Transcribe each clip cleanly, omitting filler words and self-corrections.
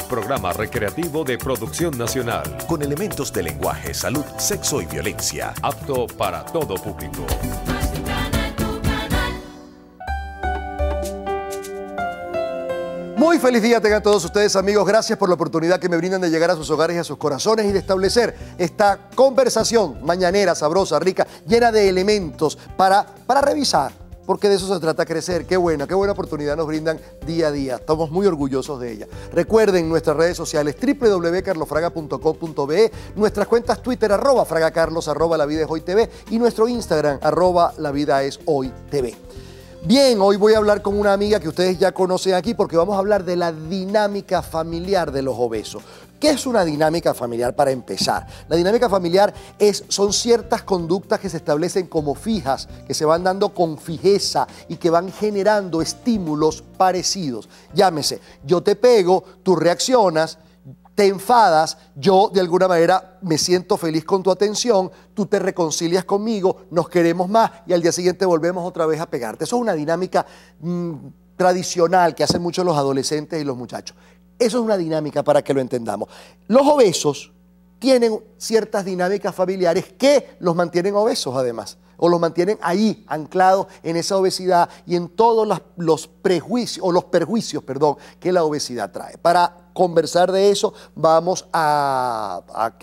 Programa recreativo de producción nacional. Con elementos de lenguaje, salud, sexo y violencia. Apto para todo público. Muy feliz día tengan todos ustedes, amigos. Gracias por la oportunidad que me brindan de llegar a sus hogares y a sus corazones y de establecer esta conversación mañanera, sabrosa, rica, llena de elementos para revisar. Porque de eso se trata, crecer. Qué buena oportunidad nos brindan día a día. Estamos muy orgullosos de ella. Recuerden nuestras redes sociales www.carlosfraga.com.be, nuestras cuentas Twitter @fragacarlos, @lavidaeshoytv y nuestro Instagram @lavidaeshoytv. Bien, hoy voy a hablar con una amiga que ustedes ya conocen aquí porque vamos a hablar de la dinámica familiar de los obesos. ¿Qué es una dinámica familiar para empezar? La dinámica familiar son ciertas conductas que se establecen como fijas, que se van dando con fijeza y que van generando estímulos parecidos. Llámese, yo te pego, tú reaccionas, te enfadas, yo de alguna manera me siento feliz con tu atención, tú te reconcilias conmigo, nos queremos más y al día siguiente volvemos otra vez a pegarte. Eso es una dinámica tradicional que hacen muchos los adolescentes y los muchachos. Eso es una dinámica para que lo entendamos. Los obesos tienen ciertas dinámicas familiares que los mantienen obesos además, o los mantienen ahí, anclados en esa obesidad y en todos los prejuicios, o los perjuicios, que la obesidad trae. Para conversar de eso,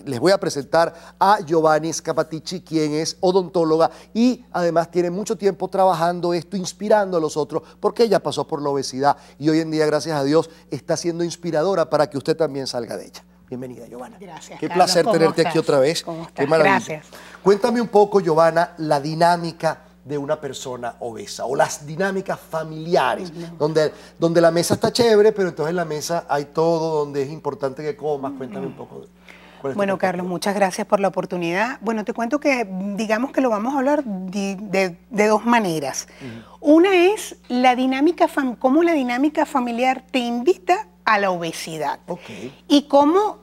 les voy a presentar a Giovanni Scapatici, quien es odontóloga y además tiene mucho tiempo trabajando esto, inspirando a los otros, porque ella pasó por la obesidad y hoy en día, gracias a Dios, está siendo inspiradora para que usted también salga de ella. Bienvenida, Giovanna. Gracias, Qué Carlos, placer tenerte aquí otra vez. ¿Cómo estás? Qué maravilla. Gracias. Cuéntame un poco, Giovanna, la dinámica de una persona obesa o las dinámicas familiares, donde la mesa está chévere, pero entonces en la mesa hay todo, donde es importante que comas. Cuéntame un poco. Bueno, Carlos, muchas gracias por la oportunidad. Bueno, te cuento que digamos que lo vamos a hablar de dos maneras. Una es la dinámica, cómo la dinámica familiar te invita a la obesidad. Y cómo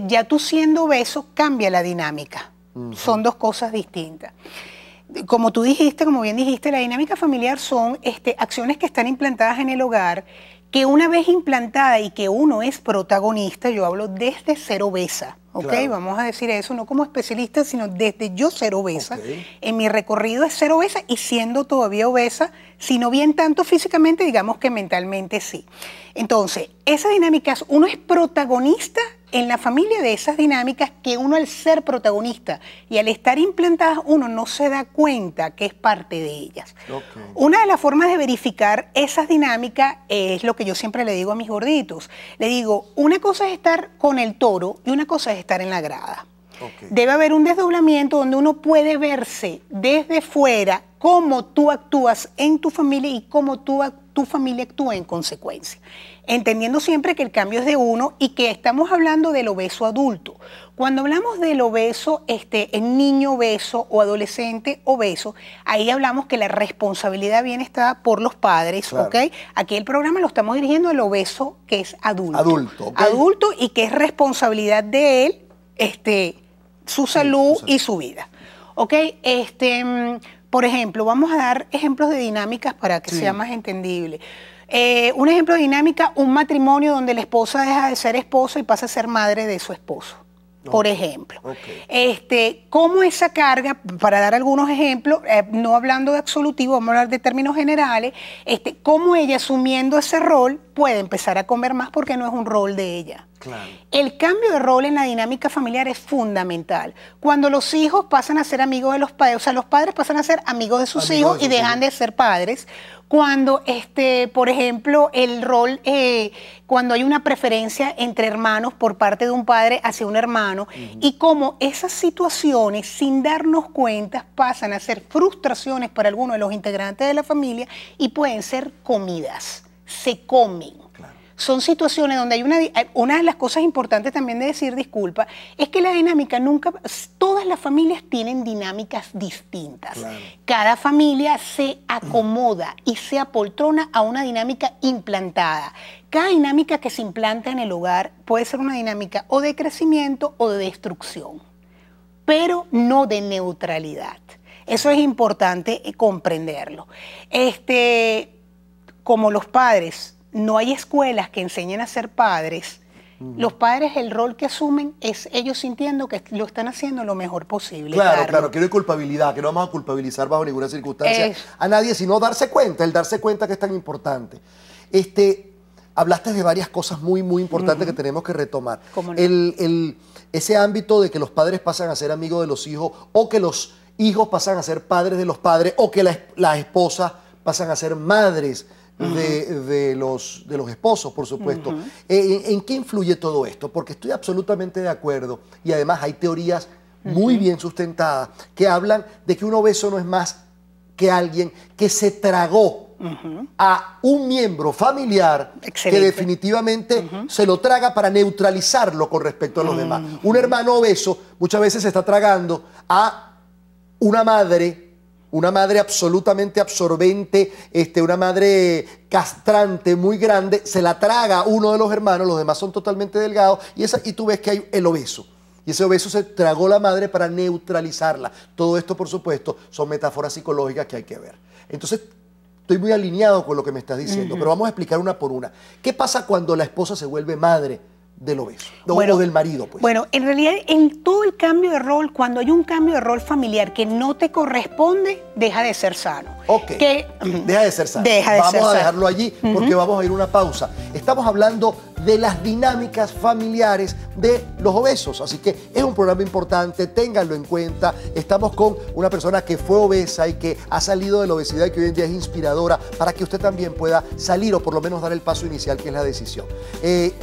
ya tú siendo obeso cambia la dinámica. Son dos cosas distintas. Como tú dijiste, como bien dijiste, la dinámica familiar son acciones que están implantadas en el hogar, que una vez implantada y que uno es protagonista, yo hablo desde ser obesa, ¿ok? Claro. Vamos a decir eso, no como especialista, sino desde yo ser obesa. En mi recorrido es ser obesa y siendo todavía obesa, si no bien tanto físicamente, digamos que mentalmente sí. Entonces, esas dinámicas, uno es protagonista en la familia de esas dinámicas que uno al ser protagonista y al estar implantadas uno no se da cuenta que es parte de ellas. Una de las formas de verificar esas dinámicas es lo que yo siempre le digo a mis gorditos. Le digo, una cosa es estar con el toro y una cosa es estar en la grada. Debe haber un desdoblamiento donde uno puede verse desde fuera cómo tú actúas en tu familia y cómo tu familia actúa en consecuencia. Entendiendo siempre que el cambio es de uno y que estamos hablando del obeso adulto. Cuando hablamos del obeso, el niño obeso o adolescente obeso, ahí hablamos que la responsabilidad viene estada por los padres, claro. ¿Ok? Aquí el programa lo estamos dirigiendo al obeso que es adulto. Adulto y que es responsabilidad de él, su salud y su vida. ¿Ok? Por ejemplo, vamos a dar ejemplos de dinámicas para que sea más entendible. Un ejemplo de dinámica, un matrimonio donde la esposa deja de ser esposo y pasa a ser madre de su esposo, por ejemplo. ¿Cómo esa carga, para dar algunos ejemplos, no hablando de absolutivo, vamos a hablar de términos generales, cómo ella asumiendo ese rol puede empezar a comer más porque no es un rol de ella. Claro. El cambio de rol en la dinámica familiar es fundamental. Cuando los hijos pasan a ser amigos de los padres, o sea, los padres pasan a ser amigos de sus hijos y dejan de ser padres. Cuando, por ejemplo, el rol, cuando hay una preferencia entre hermanos por parte de un padre hacia un hermano, y cómo esas situaciones, sin darnos cuenta, pasan a ser frustraciones para algunos de los integrantes de la familia y pueden ser comidas, se comen. Son situaciones donde hay una de las cosas importantes también de decir disculpa, es que la dinámica todas las familias tienen dinámicas distintas. Claro. Cada familia se acomoda y se apoltrona a una dinámica implantada. Cada dinámica que se implanta en el hogar puede ser una dinámica o de crecimiento o de destrucción, pero no de neutralidad. Eso es importante comprenderlo. Como los padres, no hay escuelas que enseñen a ser padres, Los padres, el rol que asumen es ellos sintiendo que lo están haciendo lo mejor posible. Claro, claro, que no hay culpabilidad, que no vamos a culpabilizar bajo ninguna circunstancia a nadie, sino darse cuenta, el darse cuenta que es tan importante. Hablaste de varias cosas muy importantes que tenemos que retomar. ¿Cómo no? Ese ámbito de que los padres pasan a ser amigos de los hijos, o que los hijos pasan a ser padres de los padres, o que las esposas pasan a ser madres de los esposos, por supuesto. ¿En qué influye todo esto? Porque estoy absolutamente de acuerdo, y además hay teorías muy bien sustentadas que hablan de que un obeso no es más que alguien que se tragó a un miembro familiar. Excelente. Que definitivamente se lo traga para neutralizarlo con respecto a los demás. Un hermano obeso muchas veces se está tragando a una madre absolutamente absorbente, una madre castrante muy grande, se la traga uno de los hermanos, los demás son totalmente delgados, y tú ves que hay el obeso. Y ese obeso se tragó la madre para neutralizarla. Todo esto, por supuesto, son metáforas psicológicas que hay que ver. Entonces, estoy muy alineado con lo que me estás diciendo, pero vamos a explicar una por una. ¿Qué pasa cuando la esposa se vuelve madre del obeso? O del marido, pues. Bueno, en realidad, en todo el cambio de rol, cuando hay un cambio de rol familiar que no te corresponde, deja de ser sano. Ok, deja de ser sano. Vamos a dejarlo allí porque vamos a ir a una pausa. Estamos hablando de las dinámicas familiares de los obesos, así que es un programa importante, ténganlo en cuenta. Estamos con una persona que fue obesa y que ha salido de la obesidad y que hoy en día es inspiradora para que usted también pueda salir, o por lo menos dar el paso inicial, que es la decisión.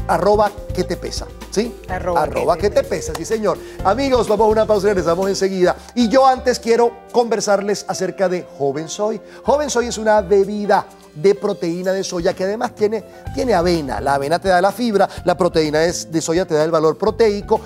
Arroba que te pesa, ¿sí? Arroba que te pesa, sí señor. Amigos, vamos a una pausa y regresamos enseguida. Y yo antes quiero conversarles acerca de Joven Soy. Joven Soy es una bebida de proteína de soya que además tiene avena. La avena te da la fibra, la proteína de soya te da el valor proteico,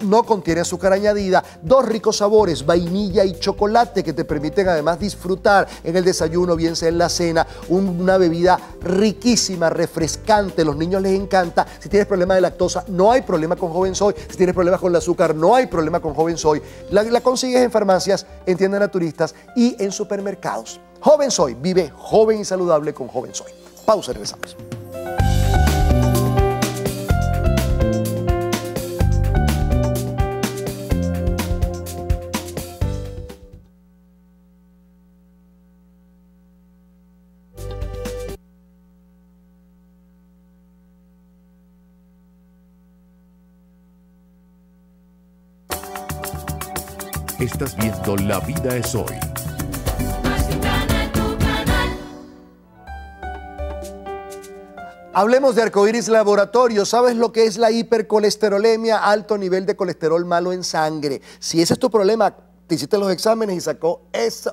no contiene azúcar añadida, 2 ricos sabores, vainilla y chocolate, que te permiten además disfrutar en el desayuno, bien sea en la cena, una bebida riquísima, refrescante, los niños les encanta. Si tienes problemas de lactosa, no hay problema con Joven Soy. Si tienes problemas con el azúcar, no hay problema con Joven Soy. La consigues en farmacias, en tiendas naturistas y en supermercados. Joven Soy, vive joven y saludable con Joven Soy. Pausa y regresamos. Estás viendo La Vida es Hoy. Hablemos de Arcoíris Laboratorio. ¿Sabes lo que es la hipercolesterolemia? Alto nivel de colesterol malo en sangre. Si ese es tu problema, te hiciste los exámenes y sacó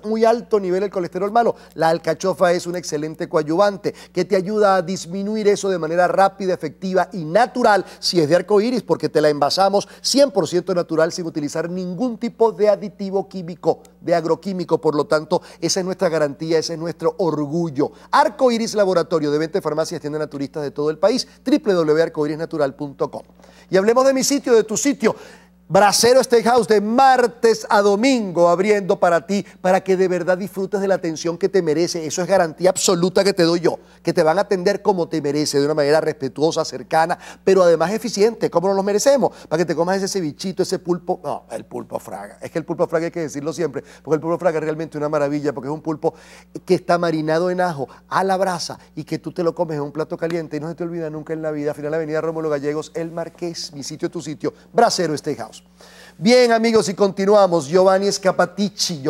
muy alto nivel el colesterol malo, la alcachofa es un excelente coadyuvante que te ayuda a disminuir eso de manera rápida, efectiva y natural, si es de Arcoíris, porque te la envasamos 100% natural sin utilizar ningún tipo de aditivo químico, de agroquímico. Por lo tanto, esa es nuestra garantía, ese es nuestro orgullo. Arcoíris Laboratorio, de 20 farmacias, tiendas naturistas de todo el país, www.arcoirisnatural.com. Y hablemos de mi sitio, de tu sitio. Bracero Steakhouse, de martes a domingo, abriendo para ti, para que de verdad disfrutes de la atención que te merece. Eso es garantía absoluta que te doy yo, que te van a atender como te merece, de una manera respetuosa, cercana, pero además eficiente, como nos los merecemos, para que te comas ese cevichito, ese pulpo. No, el pulpo fraga. Es que el pulpo fraga hay que decirlo siempre, porque el pulpo fraga es realmente una maravilla, porque es un pulpo que está marinado en ajo, a la brasa, y que tú te lo comes en un plato caliente y no se te olvida nunca en la vida. Final Avenida Rómulo Gallegos, El Marqués, mi sitio, tu sitio, Bracero Steakhouse. Bien, amigos, y continuamos. Giovanna Escapatici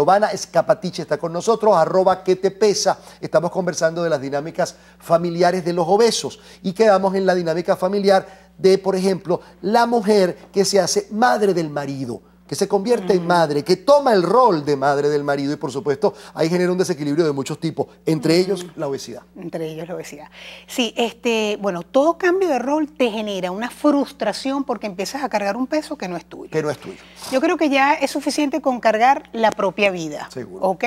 está con nosotros, arroba que te pesa. Estamos conversando de las dinámicas familiares de los obesos y quedamos en la dinámica familiar de, por ejemplo, la mujer que se hace madre del marido, que se convierte en madre, que toma el rol de madre del marido, y por supuesto ahí genera un desequilibrio de muchos tipos, entre ellos la obesidad. Entre ellos la obesidad. Sí, bueno, todo cambio de rol te genera una frustración porque empiezas a cargar un peso que no es tuyo. Que no es tuyo. Yo creo que ya es suficiente con cargar la propia vida. Seguro. ¿Ok?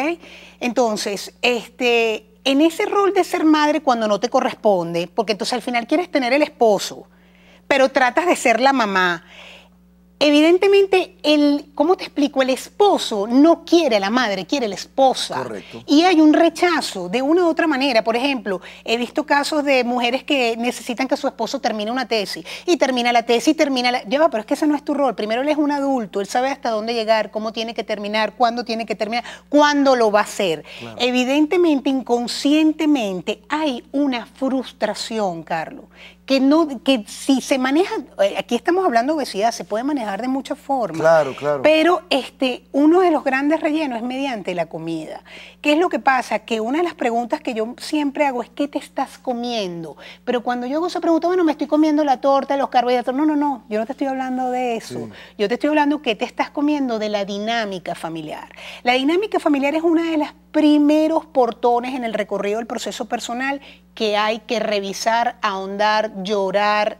Entonces, en ese rol de ser madre cuando no te corresponde, porque entonces al final quieres tener el esposo, pero tratas de ser la mamá. Evidentemente, ¿cómo te explico? El esposo no quiere a la madre, quiere a la esposa. Correcto. Y hay un rechazo de una u otra manera. Por ejemplo, he visto casos de mujeres que necesitan que su esposo termine una tesis. Y termina la tesis, Ya va, pero es que ese no es tu rol. Primero él es un adulto, él sabe hasta dónde llegar, cómo tiene que terminar, cuándo tiene que terminar, cuándo lo va a hacer. Claro. Evidentemente, inconscientemente, hay una frustración, Carlos. Que si se maneja, aquí estamos hablando de obesidad, se puede manejar de muchas formas. Claro, claro. Pero uno de los grandes rellenos es mediante la comida. ¿Qué es lo que pasa? Que una de las preguntas que yo siempre hago es ¿qué te estás comiendo? Pero cuando yo hago esa pregunta, bueno, me estoy comiendo la torta, los carbohidratos. No, yo no te estoy hablando de eso. Sí. Yo te estoy hablando ¿qué te estás comiendo? De la dinámica familiar. La dinámica familiar es una de las primeros portones en el recorrido del proceso personal que hay que revisar, ahondar, llorar,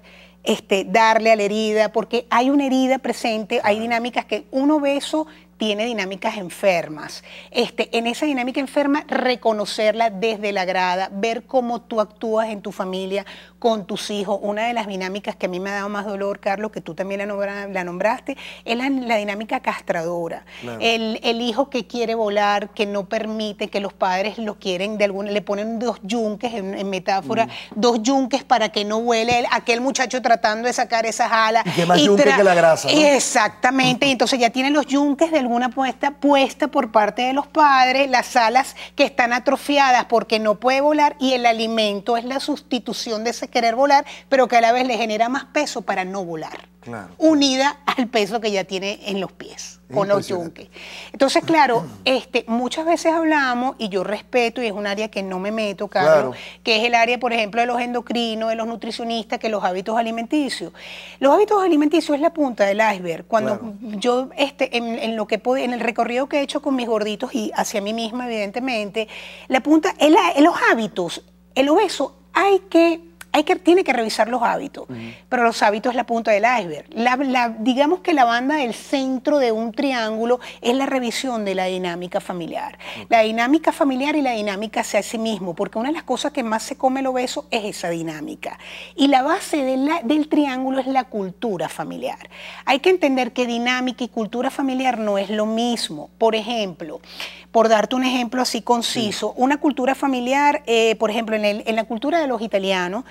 darle a la herida, porque hay una herida presente, hay dinámicas que un obeso tiene dinámicas enfermas. En esa dinámica enferma, reconocerla desde la grada, ver cómo tú actúas en tu familia, con tus hijos. Una de las dinámicas que a mí me ha dado más dolor, Carlos, que tú también la nombraste, es la dinámica castradora. Claro. El hijo que quiere volar, que no permite, que los padres lo quieren, le ponen dos yunques, en metáfora, dos yunques para que no vuele, aquel muchacho tratando de sacar esas alas. Y que más yunque que la grasa, ¿no? Exactamente, y entonces ya tienen los yunques de alguna puesta por parte de los padres, las alas que están atrofiadas porque no puede volar, y el alimento es la sustitución de ese querer volar, pero que a la vez le genera más peso para no volar. Claro. Unida al peso que ya tiene en los pies, con los yunques. Entonces, claro, muchas veces hablamos, y yo respeto, y es un área que no me meto, Carlos, claro, que es el área, por ejemplo, de los endocrinos, de los nutricionistas, que los hábitos alimenticios. Los hábitos alimenticios es la punta del iceberg. Cuando claro, yo, en el recorrido que he hecho con mis gorditos y hacia mí misma, evidentemente, la punta, los hábitos, el obeso, tiene que revisar los hábitos, pero los hábitos es la punta del iceberg. Digamos que la banda del centro de un triángulo es la revisión de la dinámica familiar. La dinámica familiar y la dinámica hacia sí mismo, porque una de las cosas que más se come el obeso es esa dinámica. Y la base del triángulo es la cultura familiar. Hay que entender que dinámica y cultura familiar no es lo mismo. Por ejemplo, por darte un ejemplo así conciso, una cultura familiar, por ejemplo, en la cultura de los italianos,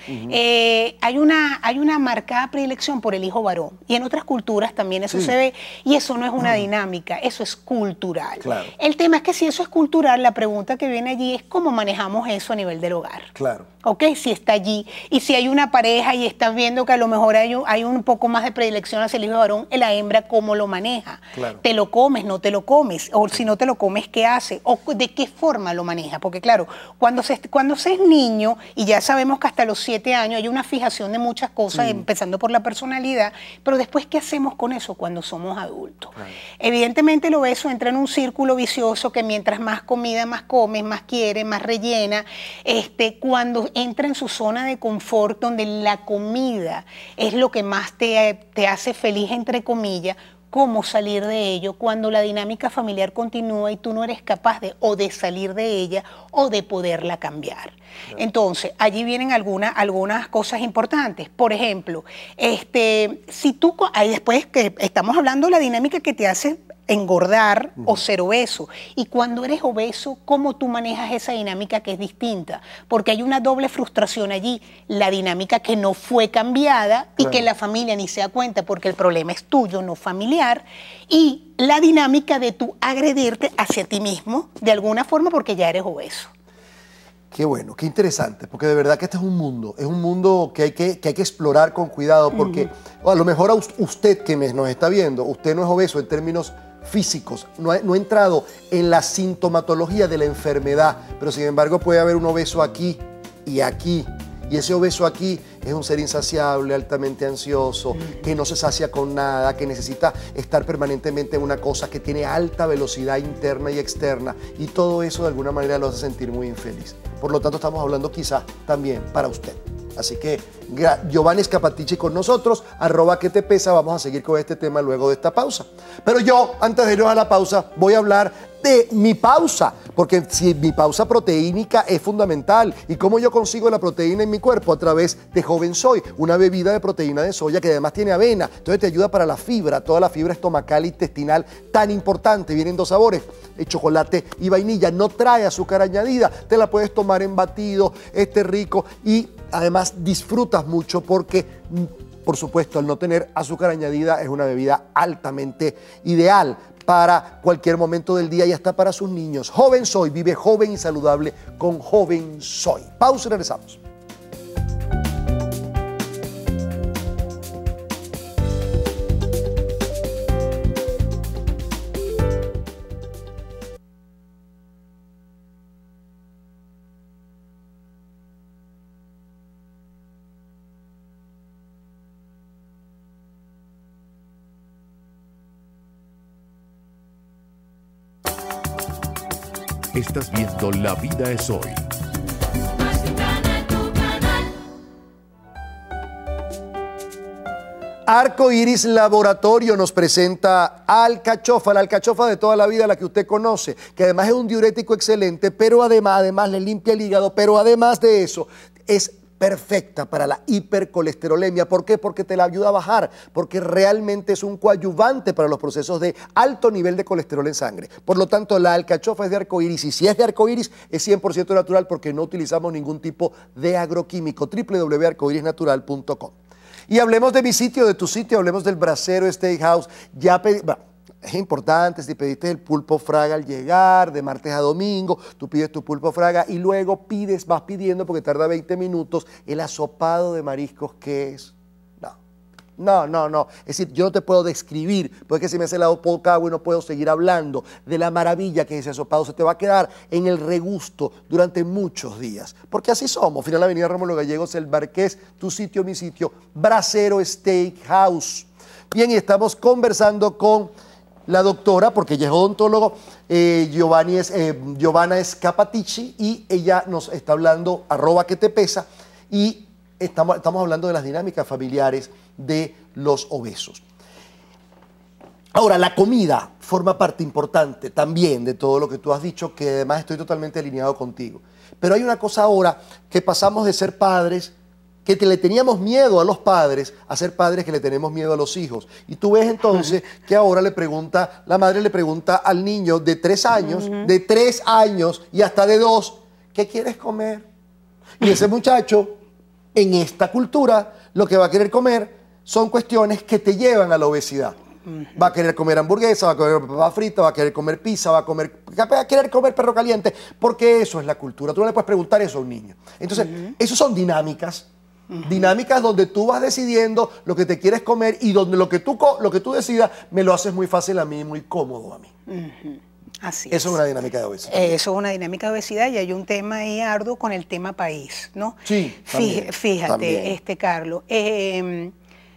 hay una marcada predilección por el hijo varón, y en otras culturas también eso se ve, y eso no es una dinámica, eso es cultural. Claro. El tema es que si eso es cultural, la pregunta que viene allí es cómo manejamos eso a nivel del hogar. Claro. ¿Ok? Si está allí, y si hay una pareja y estás viendo que a lo mejor hay un poco más de predilección hacia el hijo varón, la hembra, ¿cómo lo maneja? Claro. ¿Te lo comes, no te lo comes? O si no te lo comes, ¿qué hace? ¿O de qué forma lo maneja? Porque claro, cuando se es niño, y ya sabemos que hasta los 7 años hay una fijación de muchas cosas, empezando por la personalidad, pero después, ¿qué hacemos con eso cuando somos adultos? Claro. Evidentemente el obeso entra en un círculo vicioso que mientras más comida más comes, más quiere, más rellena, cuando entra en su zona de confort, donde la comida es lo que más te hace feliz, entre comillas, cómo salir de ello cuando la dinámica familiar continúa y tú no eres capaz de salir de ella o de poderla cambiar. Claro. Entonces, allí vienen algunas cosas importantes. Por ejemplo, si tú, ahí después que estamos hablando de la dinámica que te hace engordar o ser obeso. Y cuando eres obeso, ¿cómo tú manejas esa dinámica que es distinta? Porque hay una doble frustración allí. La dinámica que no fue cambiada y que la familia ni se da cuenta porque el problema es tuyo, no familiar. Y la dinámica de tú agredirte hacia ti mismo de alguna forma porque ya eres obeso. Qué bueno, qué interesante, porque de verdad que este es un mundo que hay que explorar con cuidado, porque a lo mejor a usted que nos está viendo, usted no es obeso en términos físicos, no ha entrado en la sintomatología de la enfermedad, pero sin embargo puede haber un obeso aquí y aquí, y ese obeso aquí es un ser insaciable, altamente ansioso, que no se sacia con nada, que necesita estar permanentemente en una cosa, que tiene alta velocidad interna y externa, y todo eso de alguna manera lo hace sentir muy infeliz. Por lo tanto, estamos hablando quizás también para usted. Así que Giovanni Scapatici con nosotros, @QueTePesa. Vamos a seguir con este tema luego de esta pausa. Pero yo, antes de irnos a la pausa, voy a hablar de mi pausa, porque si mi pausa proteínica es fundamental. ¿Y cómo yo consigo la proteína en mi cuerpo? A través de Joven Soy, una bebida de proteína de soya que además tiene avena, entonces te ayuda para la fibra, toda la fibra estomacal e intestinal tan importante. Vienen dos sabores, chocolate y vainilla, no trae azúcar añadida, te la puedes tomar en batido, rico, y además disfrutas mucho porque, por supuesto, al no tener azúcar añadida es una bebida altamente ideal para cualquier momento del día y hasta para sus niños. Joven Soy, vive joven y saludable con Joven Soy. Pausa y regresamos. Estás viendo La Vida es Hoy. Arco Iris Laboratorio nos presenta alcachofa, la alcachofa de toda la vida, la que usted conoce, que además es un diurético excelente, pero además le limpia el hígado, pero además de eso es perfecta para la hipercolesterolemia. ¿Por qué? Porque te la ayuda a bajar, porque realmente es un coadyuvante para los procesos de alto nivel de colesterol en sangre. Por lo tanto, la alcachofa es de arco iris, y si es de arco iris es 100% natural porque no utilizamos ningún tipo de agroquímico. www.arcoirisnatural.com. Y hablemos de mi sitio, de tu sitio, hablemos del Bracero Steakhouse. Es importante, si pediste el pulpo fraga al llegar, de martes a domingo, tú pides tu pulpo fraga y luego vas pidiendo, porque tarda 20 minutos, el asopado de mariscos, que es... No. Es decir, yo no te puedo describir, porque se me hace la boca agua y no puedo seguir hablando de la maravilla que es ese asopado. Se te va a quedar en el regusto durante muchos días, porque así somos. Final Avenida Rómulo Gallegos, El Marqués, tu sitio, mi sitio, Bracero Steakhouse. Bien, y estamos conversando con la doctora, porque ella es odontólogo, Giovanna Escapatici, y ella nos está hablando, @que-te-pesa, y estamos hablando de las dinámicas familiares de los obesos. Ahora, la comida forma parte importante también de todo lo que tú has dicho, que además estoy totalmente alineado contigo. Pero hay una cosa ahora, que pasamos de ser padres que le teníamos miedo a los padres, a ser padres que le tenemos miedo a los hijos. Y tú ves entonces que ahora la madre le pregunta al niño de 3 años, de 3 años y hasta de 2, ¿qué quieres comer? Y ese muchacho, en esta cultura, lo que va a querer comer son cuestiones que te llevan a la obesidad. Va a querer comer hamburguesa, va a querer papa frita, va a querer comer pizza, va a querer comer perro caliente, porque eso es la cultura. Tú no le puedes preguntar eso a un niño. Entonces, eso son dinámicas. Dinámicas donde tú vas decidiendo lo que te quieres comer y donde lo que tú decidas me lo haces muy fácil a mí, muy cómodo a mí. Así eso es una dinámica de obesidad. Eso es una dinámica de obesidad, y hay un tema ahí arduo con el tema país, ¿no? Sí, también, Fíjate, también. Carlos,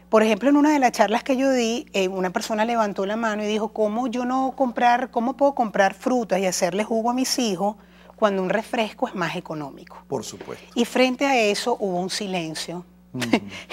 por ejemplo, en una de las charlas que yo di, una persona levantó la mano y dijo, ¿cómo puedo comprar frutas y hacerle jugo a mis hijos cuando un refresco es más económico? Por supuesto. Y frente a eso hubo un silencio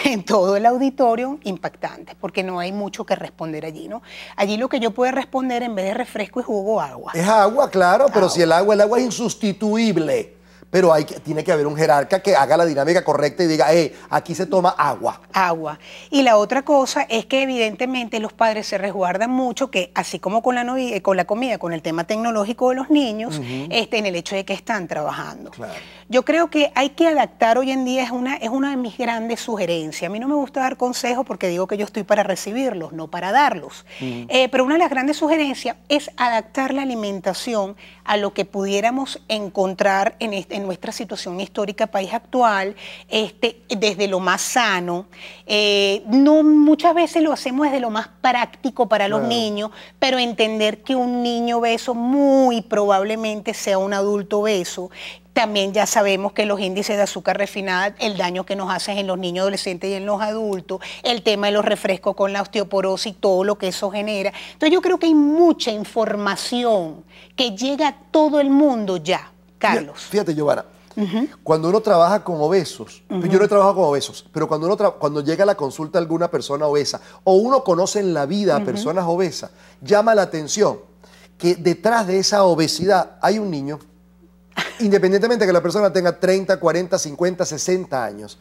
en todo el auditorio impactante, porque no hay mucho que responder allí, ¿no? Allí lo que yo puedo responder, en vez de refresco y jugo, agua. Es agua, claro, pero si el agua es insustituible. Pero tiene que haber un jerarca que haga la dinámica correcta y diga, aquí se toma agua. Agua. Y la otra cosa es que evidentemente los padres se resguardan mucho, que así como con la comida, con el tema tecnológico de los niños, en el hecho de que están trabajando. Claro. Yo creo que hay que adaptar hoy en día, es una de mis grandes sugerencias. A mí no me gusta dar consejos porque digo que yo estoy para recibirlos, no para darlos. Pero una de las grandes sugerencias es adaptar la alimentación a lo que pudiéramos encontrar en nuestra situación histórica país actual, desde lo más sano. No muchas veces lo hacemos desde lo más práctico para los niños, pero entender que un niño obeso muy probablemente sea un adulto obeso. También ya sabemos que los índices de azúcar refinada, el daño que nos hacen en los niños, adolescentes y en los adultos, el tema de los refrescos con la osteoporosis, todo lo que eso genera. Entonces yo creo que hay mucha información que llega a todo el mundo ya, Carlos. Fíjate, Giovanna, cuando uno trabaja con obesos, yo no he trabajado con obesos, pero cuando llega a la consulta alguna persona obesa, o uno conoce en la vida a personas obesas, llama la atención que detrás de esa obesidad hay un niño, independientemente de que la persona tenga 30, 40, 50, 60 años,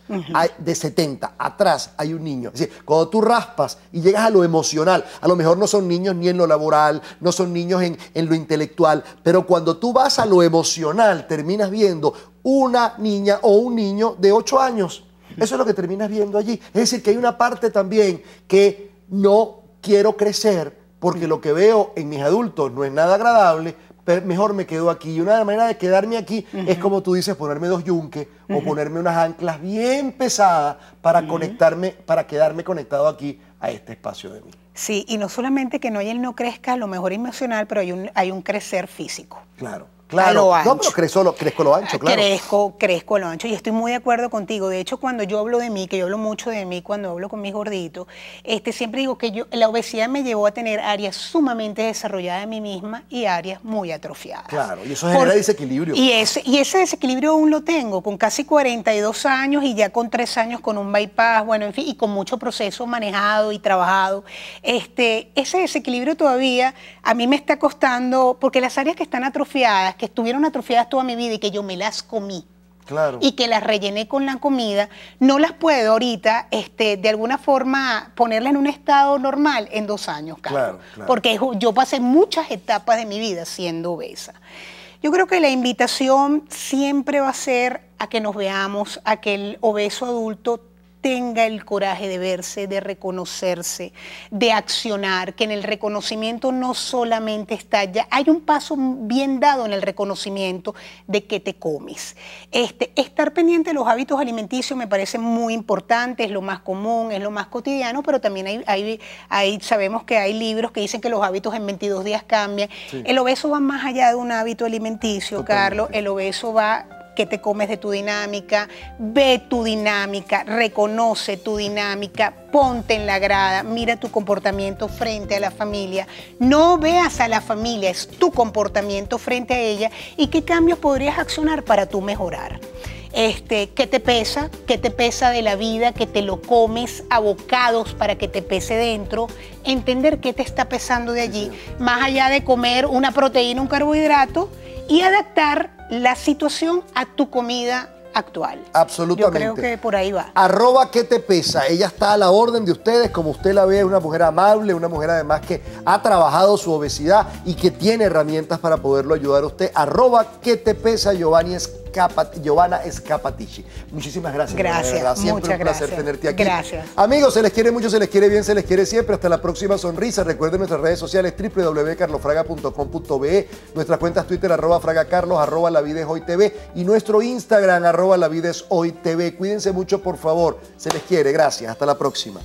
de 70, atrás hay un niño. Es decir, cuando tú raspas y llegas a lo emocional, a lo mejor no son niños ni en lo laboral, no son niños en lo intelectual, pero cuando tú vas a lo emocional, terminas viendo una niña o un niño de 8 años. Eso es lo que terminas viendo allí. Es decir, que hay una parte también que no quiero crecer porque lo que veo en mis adultos no es nada agradable, pero mejor me quedo aquí. Y una manera de quedarme aquí es, como tú dices, ponerme 2 yunques o ponerme unas anclas bien pesadas para conectarme, para quedarme conectado aquí a este espacio de mí. Sí, y no solamente que él no crezca a lo mejor emocional, pero hay un crecer físico. Claro. Claro, no, pero crezco lo ancho, claro. Crezco lo ancho y estoy muy de acuerdo contigo. De hecho, cuando yo hablo de mí, que yo hablo mucho de mí cuando hablo con mis gorditos, siempre digo que la obesidad me llevó a tener áreas sumamente desarrolladas de mí misma y áreas muy atrofiadas. Claro, y eso genera desequilibrio. Y ese desequilibrio aún lo tengo, con casi 42 años y ya con 3 años con un bypass, bueno, en fin, y con mucho proceso manejado y trabajado. Ese desequilibrio todavía a mí me está costando, porque las áreas que están atrofiadas, que estuvieron atrofiadas toda mi vida y que yo me las comí, claro, y que las rellené con la comida, no las puedo ahorita de alguna forma ponerlas en un estado normal en 2 años, claro, porque yo pasé muchas etapas de mi vida siendo obesa. Yo creo que la invitación siempre va a ser a que nos veamos, a que el obeso adulto tenga el coraje de verse, de reconocerse, de accionar, que en el reconocimiento no solamente está ya, hay un paso bien dado en el reconocimiento de que te comes. Estar pendiente de los hábitos alimenticios me parece muy importante, es lo más común, es lo más cotidiano, pero también sabemos que hay libros que dicen que los hábitos en 22 días cambian. Sí. El obeso va más allá de un hábito alimenticio, totalmente. Carlos, el obeso va... ¿Qué te comes de tu dinámica? Ve tu dinámica, reconoce tu dinámica, ponte en la grada, mira tu comportamiento frente a la familia. No veas a la familia, es tu comportamiento frente a ella y qué cambios podrías accionar para tú mejorar. ¿Qué te pesa? ¿Qué te pesa de la vida? ¿Que te lo comes a bocados para que te pese dentro? Entender qué te está pesando de allí, más allá de comer una proteína, un carbohidrato, y adaptar la situación a tu comida actual. Absolutamente. Yo creo que por ahí va. @¿Qué te pesa? Ella está a la orden de ustedes, como usted la ve, es una mujer amable, una mujer además que ha trabajado su obesidad y que tiene herramientas para poderlo ayudar a usted. @¿Qué te pesa? Giovanna Scapatici. Muchísimas gracias. Gracias. Siempre un placer tenerte aquí. Gracias. Amigos, se les quiere mucho, se les quiere bien, se les quiere siempre. Hasta la próxima sonrisa. Recuerden nuestras redes sociales www.carlosfraga.com.be, nuestras cuentas Twitter @fragacarlos, @lavidaeshoytv y nuestro Instagram @lavidaeshoytv. Cuídense mucho, por favor. Se les quiere. Gracias. Hasta la próxima.